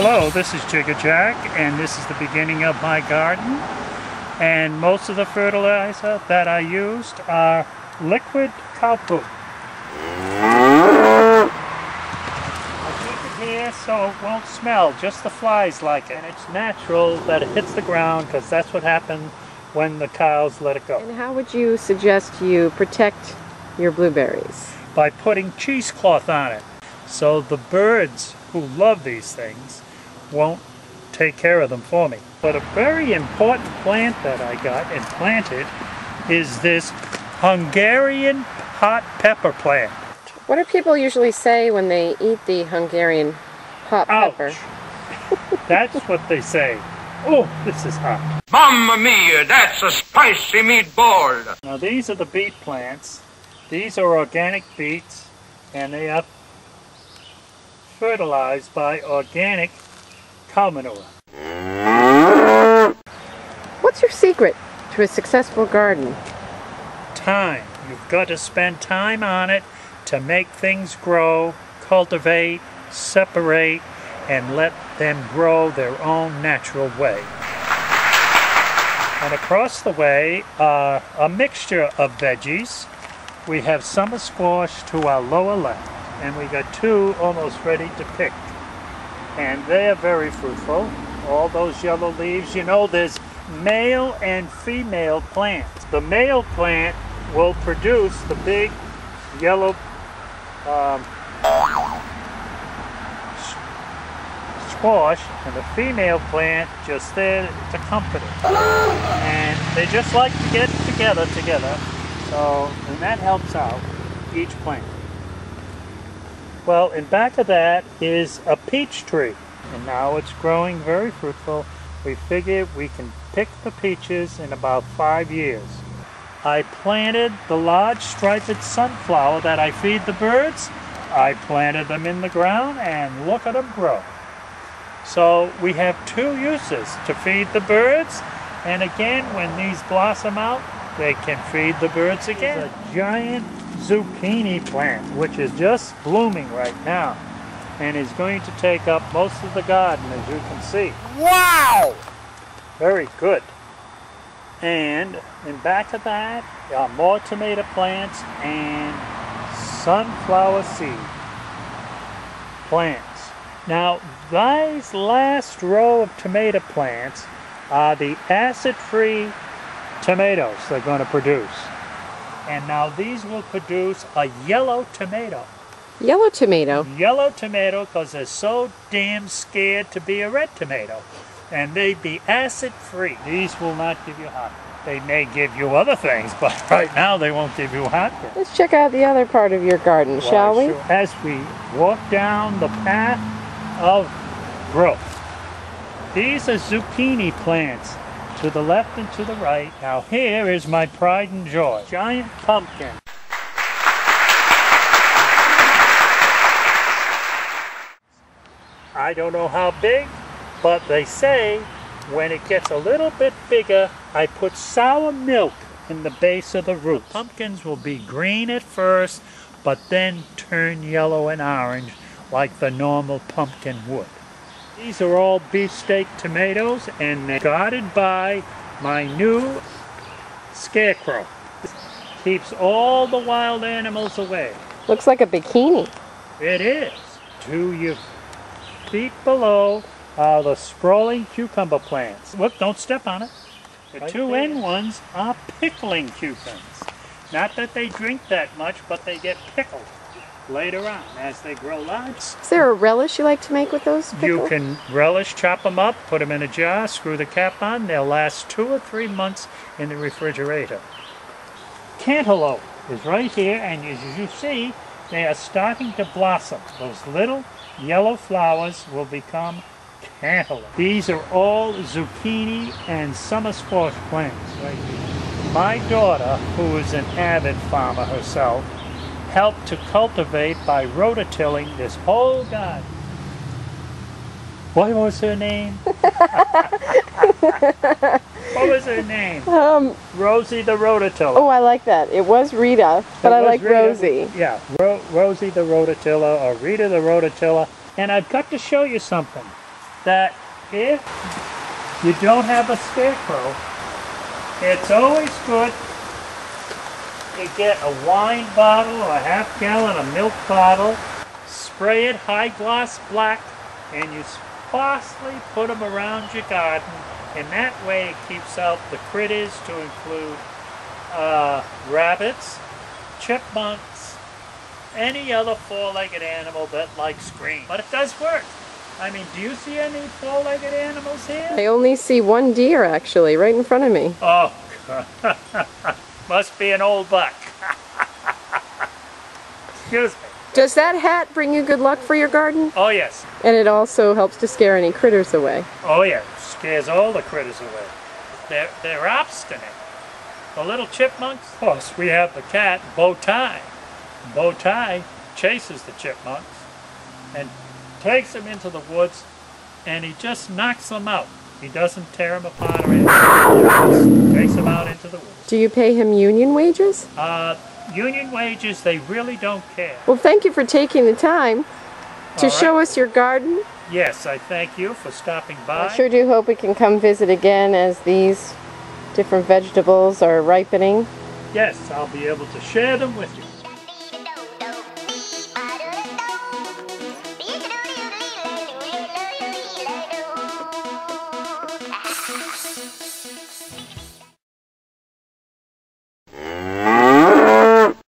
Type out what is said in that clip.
Hello, this is Jigger and this is the beginning of my garden. And most of the fertilizer that I used are liquid cow poop. I keep it here so it won't smell, just the flies like it. And it's natural that it hits the ground because that's what happened when the cows let it go. And how would you suggest you protect your blueberries? By putting cheesecloth on it, so the birds who love these things won't take care of them for me. But a very important plant that I got and planted is this Hungarian hot pepper plant. What do people usually say when they eat the Hungarian hot pepper? That's what they say. Oh, this is hot. Mamma mia, that's a spicy meatball! Now these are the beet plants. These are organic beets, and they are fertilized by organic cow manure. What's your secret to a successful garden? Time. You've got to spend time on it to make things grow, cultivate, separate, and let them grow their own natural way. And across the way are a mixture of veggies. We have summer squash to our lower left, and we got two almost ready to pick. And they are very fruitful. All those yellow leaves, you know, there's male and female plants. The male plant will produce the big yellow squash, and the female plant just there to comfort it. And they just like to get together. So, and that helps out each plant. Well, in back of that is a peach tree, and now it's growing very fruitful. We figured we can pick the peaches in about 5 years. I planted the large striped sunflower that I feed the birds. I planted them in the ground, and look at them grow. So we have two uses: to feed the birds, and again, when these blossom out, they can feed the birds again. It's a giant zucchini plant, which is just blooming right now, and is going to take up most of the garden, as you can see. Wow! Very good. And in back of that are more tomato plants and sunflower seed plants. Now, these last row of tomato plants are the acid-free tomatoes they're going to produce. And now these will produce a yellow tomato. Yellow tomato? Yellow tomato, because they're so damn scared to be a red tomato. And they'd be acid-free. These will not give you heartburn. They may give you other things, but right now they won't give you heartburn. Let's check out the other part of your garden, shall we? Sure. As we walk down the path of growth, these are zucchini plants to the left and to the right. Now here is my pride and joy, giant pumpkin. I don't know how big, but they say when it gets a little bit bigger, I put sour milk in the base of the root. The pumpkins will be green at first, but then turn yellow and orange like the normal pumpkin would. These are all beefsteak tomatoes, and they're guarded by my new scarecrow. Keeps all the wild animals away. Looks like a bikini. It is. To your feet below are the sprawling cucumber plants. Look, don't step on it. The two end ones are pickling cucumbers. Not that they drink that much, but they get pickled later on as they grow large. Is there a relish you like to make with those pickles? You can relish, chop them up, put them in a jar, screw the cap on. They'll last 2 or 3 months in the refrigerator. Cantaloupe is right here, and as you see, they are starting to blossom. Those little yellow flowers will become cantaloupe. These are all zucchini and summer squash plants right here. My daughter, who is an avid farmer herself, helped to cultivate by rototilling this whole garden. What was her name? What was her name? Rosie the Rototiller. Oh, I like that. It was Rita, but I like Rosie. Yeah, Rosie the Rototiller, or Rita the Rototiller. And I've got to show you something. that if you don't have a scarecrow, it's always good to get a wine bottle or a half-gallon of milk bottle, spray it high gloss black, and you sparsely put them around your garden, and that way it keeps out the critters, to include rabbits, chipmunks, any other four-legged animal that likes green. But it does work. I mean, do you see any four-legged animals here? I only see one deer, actually, right in front of me. Oh, must be an old buck. Excuse me. Does that hat bring you good luck for your garden? Oh, yes. And it also helps to scare any critters away. Oh, yeah. Scares all the critters away. They're obstinate. The little chipmunks. Of course, we have the cat, Bow Tie. Bow Tie chases the chipmunks and takes them into the woods, and he just knocks them out. He doesn't tear them apart or anything. He takes them out into the woods. Do you pay him union wages? Union wages, they really don't care. Well, thank you for taking the time to show us your garden. Yes, I thank you for stopping by. I sure do hope we can come visit again as these different vegetables are ripening. Yes, I'll be able to share them with you.